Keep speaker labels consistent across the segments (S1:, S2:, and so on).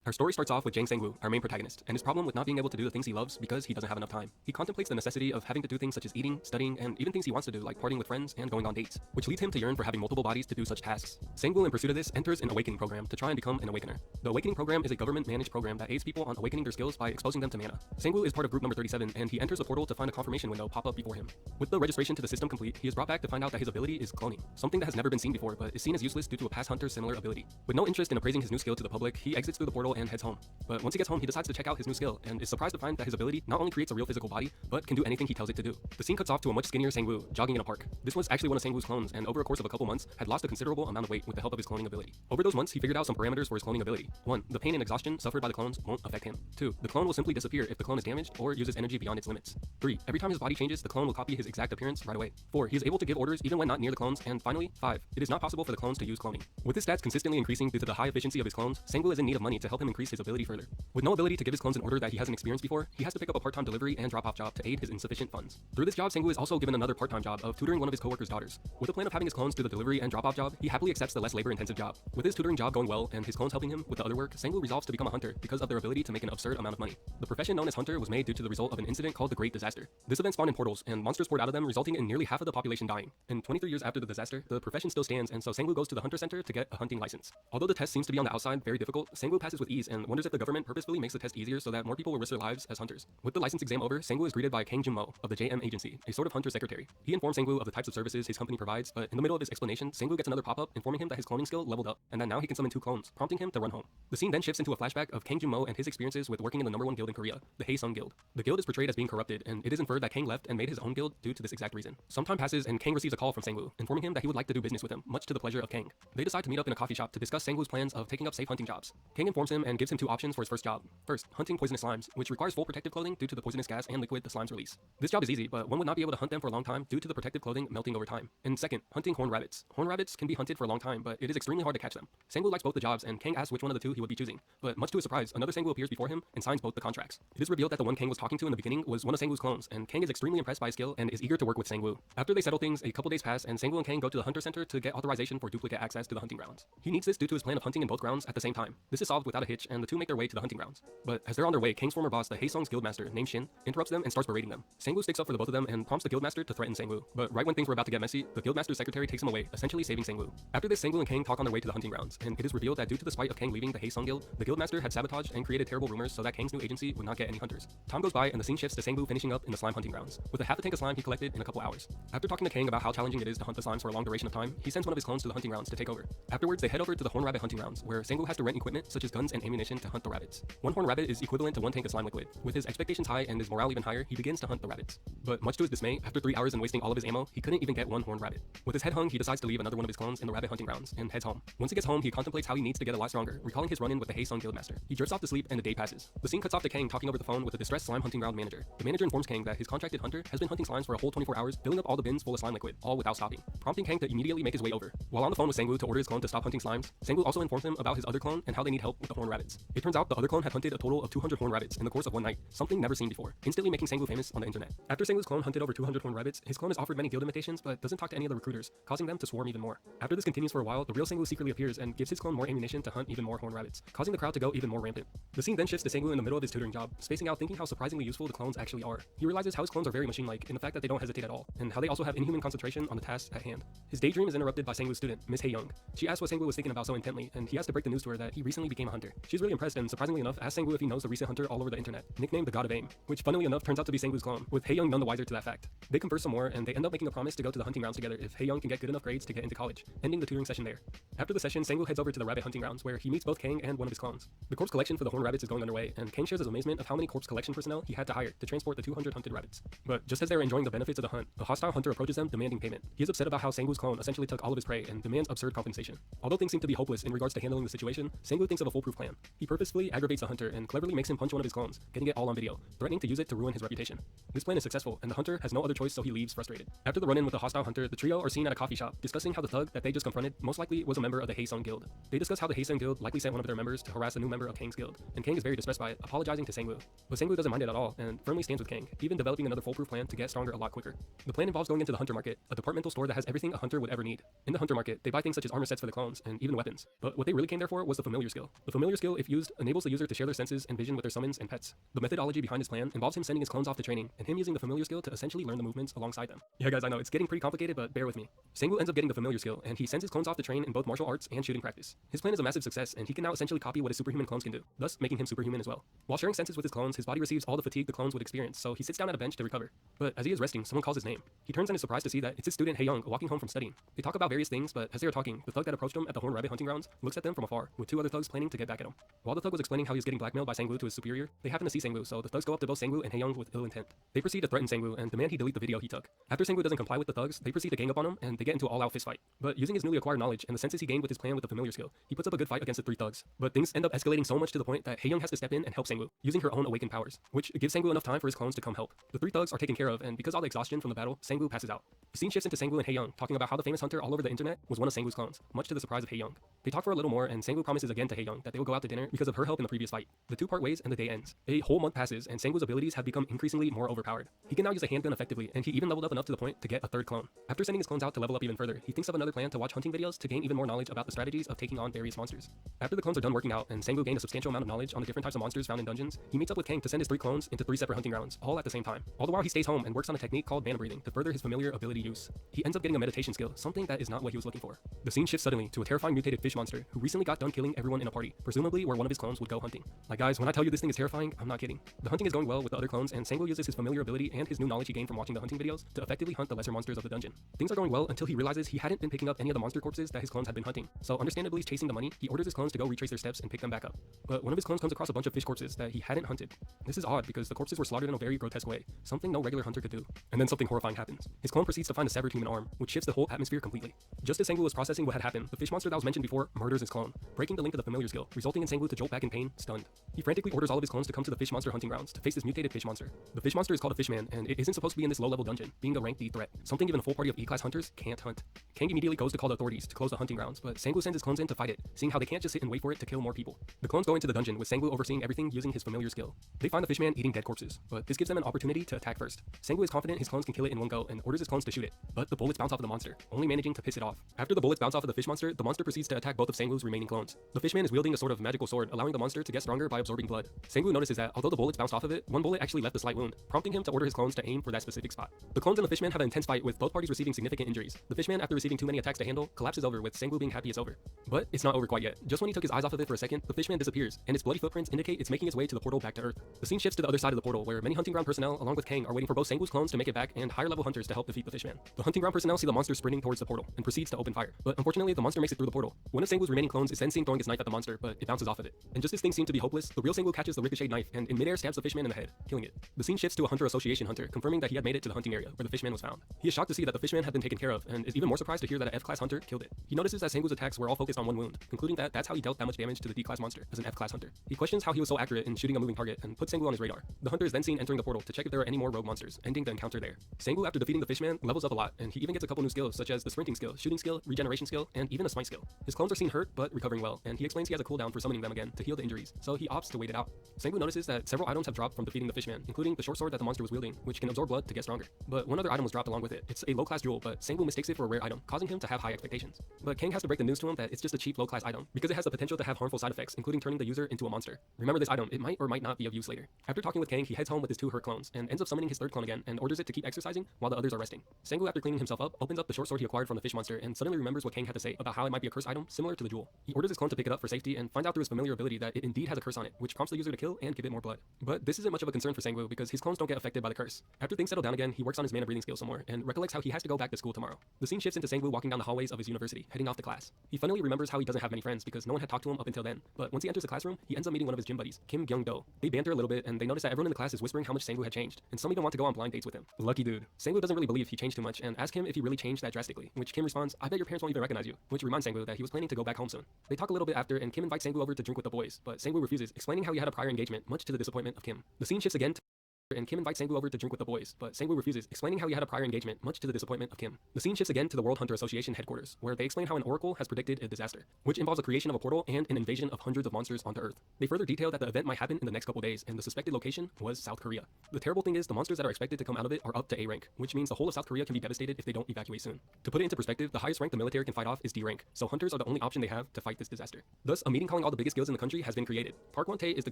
S1: Our story starts off with Jang Sang-woo, our main protagonist, and his problem with not being able to do the things he loves because he doesn't have enough time. He contemplates the necessity of having to do things such as eating, studying, and even things he wants to do like partying with friends and going on dates, which leads him to yearn for having multiple bodies to do such tasks. Sang-woo, in pursuit of this, enters an awakening program to try and become an awakener. The awakening program is a government-managed program that aids people on awakening their skills by exposing them to mana. Sang-woo is part of group number 37, and he enters a portal to find a confirmation window pop up before him. With the registration to the system complete, he is brought back to find out that his ability is cloning, something that has never been seen before but is seen as useless due to a past hunter's similar ability. With no interest in appraising his new skill to the public, he exits through the portal and heads home. But once he gets home, he decides to check out his new skill and is surprised to find that his ability not only creates a real physical body, but can do anything he tells it to do. The scene cuts off to a much skinnier Sang-woo jogging in a park. This was actually one of Sang-woo's clones, and over a course of a couple months had lost a considerable amount of weight with the help of his cloning ability. Over those months, he figured out some parameters for his cloning ability. 1. The pain and exhaustion suffered by the clones won't affect him. 2. The clone will simply disappear if the clone is damaged or uses energy beyond its limits. 3. Every time his body changes, the clone will copy his exact appearance right away. 4. He is able to give orders even when not near the clones. And finally, 5. It is not possible for the clones to use cloning. With his stats consistently increasing due to the high efficiency of his clones, Sang-woo is in need of money to help him increase his ability further. With no ability to give his clones an order that he hasn't experienced before, he has to pick up a part-time delivery and drop-off job to aid his insufficient funds. Through this job, Sang-woo is also given another part-time job of tutoring one of his coworkers' daughters. With the plan of having his clones do the delivery and drop-off job, he happily accepts the less labor-intensive job. With his tutoring job going well and his clones helping him with the other work, Sang-woo resolves to become a hunter because of their ability to make an absurd amount of money. The profession known as hunter was made due to the result of an incident called the Great Disaster. This event spawned in portals, and monsters poured out of them, resulting in nearly half of the population dying. And 23 years after the disaster, the profession still stands, and so Sang-woo goes to the hunter center to get a hunting license. Although the test seems to be on the outside very difficult, Sang-woo passes with ease and wonders if the government purposefully makes the test easier so that more people will risk their lives as hunters. With the license exam over, Sang-woo is greeted by Kang Jin-mo of the JM agency, a sort of hunter secretary. He informs Sang-woo of the types of services his company provides, but in the middle of his explanation, Sang-woo gets another pop-up informing him that his cloning skill leveled up, and that now he can summon 2 clones, prompting him to run home. The scene then shifts into a flashback of Kang Jin-mo and his experiences with working in the #1 guild in Korea, the Haesung Guild. The guild is portrayed as being corrupted, and it is inferred that Kang left and made his own guild due to this exact reason. Some time passes, and Kang receives a call from Sang-woo, informing him that he would like to do business with him, much to the pleasure of Kang. They decide to meet up in a coffee shop to discuss Sang-woo's plans of taking up safe hunting jobs. Kang informs him and gives him 2 options for his first job. First, hunting poisonous slimes, which requires full protective clothing due to the poisonous gas and liquid the slimes release. This job is easy, but one would not be able to hunt them for a long time due to the protective clothing melting over time. And second, hunting horned rabbits. Horned rabbits can be hunted for a long time, but it is extremely hard to catch them. Sang-woo likes both the jobs, and Kang asks which one of the 2 he would be choosing. But much to his surprise, another Sang-woo appears before him and signs both the contracts. It is revealed that the one Kang was talking to in the beginning was one of Sang-woo's clones, and Kang is extremely impressed by his skill and is eager to work with Sang-woo. After they settle things, a couple days pass, and Sang-woo and Kang go to the hunter center to get authorization for duplicate access to the hunting grounds. He needs this due to his plan of hunting in both grounds at the same time. This is solved without a hitch, and the 2 make their way to the hunting grounds. But as they're on their way, Kang's former boss, the Haesung's guildmaster named Shin, interrupts them and starts berating them. Sang-woo sticks up for the both of them and prompts the guildmaster to threaten Sang-woo. But right when things were about to get messy, the guildmaster's secretary takes him away, essentially saving Sang-woo. After this, Sang-woo and Kang talk on their way to the hunting grounds, and it is revealed that due to the spite of Kang leaving the Haesung guild, the guildmaster had sabotaged and created terrible rumors so that Kang's new agency would not get any hunters. Time goes by, and the scene shifts to Sang-woo finishing up in the slime hunting grounds, with a half a tank of slime he collected in a couple hours. After talking to Kang about how challenging it is to hunt the slimes for a long duration of time, he sends one of his clones to the hunting grounds to take over. Afterwards, they head over to the horned rabbit hunting grounds, where Sang-woo has to rent equipment such as guns and ammunition to hunt the rabbits. One horned rabbit is equivalent to 1 tank of slime liquid. With his expectations high and his morale even higher, he begins to hunt the rabbits. But much to his dismay, after 3 hours and wasting all of his ammo, he couldn't even get 1 horned rabbit. With his head hung, he decides to leave another one of his clones in the rabbit hunting grounds and heads home. Once he gets home, he contemplates how he needs to get a lot stronger, recalling his run-in with the Haesung guildmaster. He drifts off to sleep, and a day passes. The scene cuts off to Kang talking over the phone with a distressed slime hunting ground manager. The manager informs Kang that his contracted hunter has been hunting slimes for a whole 24 hours, filling up all the bins full of slime liquid, all without stopping, prompting Kang to immediately make his way over. While on the phone with Sang-woo to order his clone to stop hunting slimes, Sang-woo also informs him about his other clone and how they need help with the horned rabbits. It turns out the other clone had hunted a total of 200 horned rabbits in the course of one night, something never seen before, instantly making Sang-woo famous on the internet. After Sang-woo's clone hunted over 200 horned rabbits, his clone is offered many guild invitations but doesn't talk to any of the recruiters, causing them to swarm even more. After this continues for a while, the real Sang-woo secretly appears and gives his clone more ammunition to hunt even more horned rabbits, causing the crowd to go even more rampant. The scene then shifts to Sang-woo in the middle of his tutoring job, spacing out thinking how surprisingly useful the clones actually are. He realizes how his clones are very machine-like in the fact that they don't hesitate at all, and how they also have inhuman concentration on the tasks at hand. His daydream is interrupted by Sang-woo's student, Miss Hae-young. She asks what Sang-woo was thinking about so intently, and he has to break the news to her that he recently became a hunter. She's really impressed and, surprisingly enough, asks Sang-woo if he knows the recent hunter all over the internet, nicknamed the God of Aim, which funnily enough turns out to be Sang-woo's clone, with Hae-young none the wiser to that fact. They converse some more, and they end up making a promise to go to the hunting grounds together if Hae-young can get good enough grades to get into college, ending the tutoring session there. After the session, Sang-woo heads over to the rabbit hunting grounds, where he meets both Kang and one of his clones. The corpse collection for the horned rabbits is going underway, and Kang shares his amazement of how many corpse collection personnel he had to hire to transport the 200 hunted rabbits. But just as they're enjoying the benefits of the hunt, a hostile hunter approaches them demanding payment. He is upset about how Sang-woo's clone essentially took all of his prey and demands absurd compensation. Although things seem to be hopeless in regards to handling the situation, Sang-woo thinks of a foolproof plan. He purposefully aggravates the hunter and cleverly makes him punch one of his clones, getting it all on video, threatening to use it to ruin his reputation. This plan is successful, and the hunter has no other choice, so he leaves frustrated. After the run-in with the hostile hunter, the trio are seen at a coffee shop, discussing how the thug that they just confronted most likely was a member of the Haesung Guild. They discuss how the Haesung Guild likely sent one of their members to harass a new member of Kang's guild, and Kang is very distressed by it, apologizing to Sang-woo. But Sang-woo doesn't mind it at all, and firmly stands with Kang, even developing another foolproof plan to get stronger a lot quicker. The plan involves going into the hunter market, a departmental store that has everything a hunter would ever need. In the hunter market, they buy things such as armor sets for the clones, and even weapons. But what they really came there for was the familiar skill. The familiar familiar skill, if used, enables the user to share their senses and vision with their summons and pets. The methodology behind his plan involves him sending his clones off to training, and him using the familiar skill to essentially learn the movements alongside them. Yeah guys, I know, it's getting pretty complicated, but bear with me. Sengu ends up getting the familiar skill, and he sends his clones off to train in both martial arts and shooting practice. His plan is a massive success, and he can now essentially copy what his superhuman clones can do, thus making him superhuman as well. While sharing senses with his clones, his body receives all the fatigue the clones would experience, so he sits down at a bench to recover. But as he is resting, someone calls his name. He turns and is surprised to see that it's his student Hae-young walking home from studying. They talk about various things, but as they are talking, the thug that approached him at the Horn Rabbit hunting grounds looks at them from afar, with two other thugs planning to get back at him. While the thug was explaining how he was getting blackmailed by Sang-woo to his superior, they happen to see Sang-woo, so the thugs go up to both Sang-woo and Hae-young with ill intent. They proceed to threaten Sang-woo and demand he delete the video he took. After Sang-woo doesn't comply with the thugs, they proceed to gang up on him, and they get into an all-out fistfight. But using his newly acquired knowledge and the senses he gained with his plan with the familiar skill, he puts up a good fight against the three thugs. But things end up escalating so much to the point that Hae-young has to step in and help Sang-woo, using her own awakened powers, which gives Sang-woo enough time for his clones to come help. The three thugs are taken care of, and because of all the exhaustion from the battle, Sang-woo passes out. The scene shifts into Sang-woo and Hae-young talking about how the famous hunter all over the internet was one of Sang-woo's clones, much to the surprise of Hae-young. They talk for a little more, and Sang-woo promises again to Hae-young that they will go out to dinner because of her help in the previous fight. The two part ways, and the day ends. A whole month passes, and Sang-woo's abilities have become increasingly more overpowered. He can now use a handgun effectively, and he even leveled up enough to the point to get a third clone. After sending his clones out to level up even further, he thinks of another plan to watch hunting videos to gain even more knowledge about the strategies of taking on various monsters. After the clones are done working out, and Sang-woo gained a substantial amount of knowledge on the different types of monsters found in dungeons, he meets up with Kang to send his three clones into three separate hunting grounds, all at the same time. All the while he stays home and works on a technique called mana breathing to further his familiar ability use. He ends up getting a meditation skill, something that is not what he was looking for. The scene shifts suddenly to a terrifying mutated fish monster who recently got done killing everyone in a party, presumably where one of his clones would go hunting. Like guys, when I tell you this thing is terrifying, I'm not kidding. The hunting is going well with the other clones, and Sang-woo uses his familiar ability and his new knowledge he gained from watching the hunting videos to effectively hunt the lesser monsters of the dungeon. Things are going well until he realizes he hadn't been picking up any of the monster corpses that his clones had been hunting. So understandably chasing the money, he orders his clones to go retrace their steps and pick them back up. But one of his clones comes across a bunch of fish corpses that he hadn't hunted. This is odd because the corpses were slaughtered in a very grotesque way, something no regular hunter could do. And then something horrifying happens. His clone proceeds to find a severed human arm, which shifts the whole atmosphere completely. Just as Sang-woo was processing what had happened, the fish monster that was mentioned before murders his clone, breaking the link of the familiar skill, resulting in Sang-woo to jolt back in pain, stunned. He frantically orders all of his clones to come to the fish monster hunting grounds to face this mutated fish monster. The fish monster is called a fishman, and it isn't supposed to be in this low-level dungeon, being a rank D threat, something even a full party of E-class hunters can't hunt. Kang immediately goes to call the authorities to close the hunting grounds, but Sang-woo sends his clones in to fight it, seeing how they can't just sit and wait for it to kill more people. The clones go into the dungeon with Sang-woo overseeing everything using his familiar skill. They find the fishman eating dead corpses, but this gives them an opportunity to attack first. Sang-woo is confident his clones can kill it in one go and orders his clones to shoot it, but the bullets bounce off of the monster, only managing to piss it off. After the bullets bounce off of the fish monster, the monster proceeds to attack both of Sang-woo's remaining clones. The fishman is wielding a sort of magical sword, allowing the monster to get stronger by absorbing blood. Sang-woo notices that although the bullets bounced off of it, one bullet actually left a slight wound, prompting him to order his clones to aim for that specific spot. The clones and the fishman have an intense fight with both parties receiving significant injuries. The fishman, after receiving too many attacks to handle, collapses over with Sang-woo being happy it's over. But it's not over quite yet. Just when he took his eyes off of it for a second, the fishman disappears, and its bloody footprints indicate it's making its way to the portal back to Earth. The scene shifts to the other side of the portal, where many hunting ground personnel, along with Kang, are waiting for both Sang-woo's clones to make it back and higher level hunters to help defeat the fishman. The hunting ground personnel see the monster sprinting towards the portal and proceeds to open fire. But unfortunately, the monster makes it through the portal. One of Sang-woo's remaining clones is then seen throwing his knife at the monster, but it bounces off of it. And just as things seem to be hopeless, the real Sang-woo catches the ricocheted knife and in midair stabs the fishman in the head, killing it. The scene shifts to a Hunter Association hunter, confirming that he had made it to the hunting area where the fishman was found. He is shocked to see that the fishman had been taken care of, and is even more surprised to hear that an F-class hunter killed it. He notices that Sang-woo's attacks were all focused on one wound, concluding that that's how he dealt that much damage to the D-class monster as an F-class hunter. He questions how he was so accurate in shooting a moving target and puts Sang-woo on his radar. The hunter is then seen entering the portal to check if there are any more rogue monsters, ending the encounter there. Sang-woo, after defeating the fishman, levels up a lot, and he even gets a couple new skills such as the sprinting skill, shooting skill, regeneration skill, and even a smite skill. His clones are seen hurt but recovering well, and he explains he has a cooldown for summoning them again to heal the injuries, so he opts to wait it out. Sang-woo notices that several items have dropped from defeating the fishman, including the short sword that the monster was wielding, which can absorb blood to get stronger. But one other item was dropped along with it. It's a low-class jewel, but Sang-woo mistakes it for a rare item, causing him to have high expectations. But Kang has to break the news to him that it's just a cheap low-class item, because it has the potential to have harmful side effects, including turning the user into a monster. Remember this item, it might or might not be of use later. After talking with Kang, he heads home with his two hurt clones, and ends up summoning his third clone again, and orders it to keep exercising while the others are resting. Sang-woo, after cleaning himself up, opens up the short sword he acquired from the fish monster, and suddenly remembers what Kang had to say about how it might be a curse item similar to the jewel. He orders his clone to pick it up for safety, and finds out through his familiar ability that it indeed has a curse on it, which prompts the user to kill and give it more blood. But this isn't much of a concern for Sang-woo, because his clones don't get affected by the curse. After things settle down again, he works on his mana breathing skill some more, and recollects how he has to go back to school tomorrow. The scene shifts into Sang-woo walking down the hallways of his university, heading off to class. He finally remembers how he doesn't have many friends because no one had talked to him up until then, but once he enters the classroom, he ends up meeting one of his gym buddies, Kim Kyung-do. They banter a little bit, and they notice that everyone in the class is whispering how much Sang-woo had changed, and some even want to go on blind dates with him. Lucky dude. Sang-woo doesn't really believe he changed too much, and asks him if he really changed that drastically, which Kim responds, "I bet your parents won't even recognize you," which reminds Sang-woo that he was planning to go back home soon. They talk a little bit after, and Kim invites Sang-woo over to drink with the boys, but Sang-woo refuses, explaining how he had a prior engagement, much to the disappointment of Kim. The scene shifts again to and Kim invites Sang-woo over to drink with the boys, but Sang-woo refuses, explaining how he had a prior engagement, much to the disappointment of Kim. The scene shifts again to the World Hunter Association headquarters, where they explain how an oracle has predicted a disaster, which involves the creation of a portal and an invasion of hundreds of monsters onto Earth. They further detail that the event might happen in the next couple days, and the suspected location was South Korea. The terrible thing is the monsters that are expected to come out of it are up to A rank, which means the whole of South Korea can be devastated if they don't evacuate soon. To put it into perspective, the highest rank the military can fight off is D rank, so hunters are the only option they have to fight this disaster. Thus, a meeting calling all the biggest guilds in the country has been created. Park Won-tae is the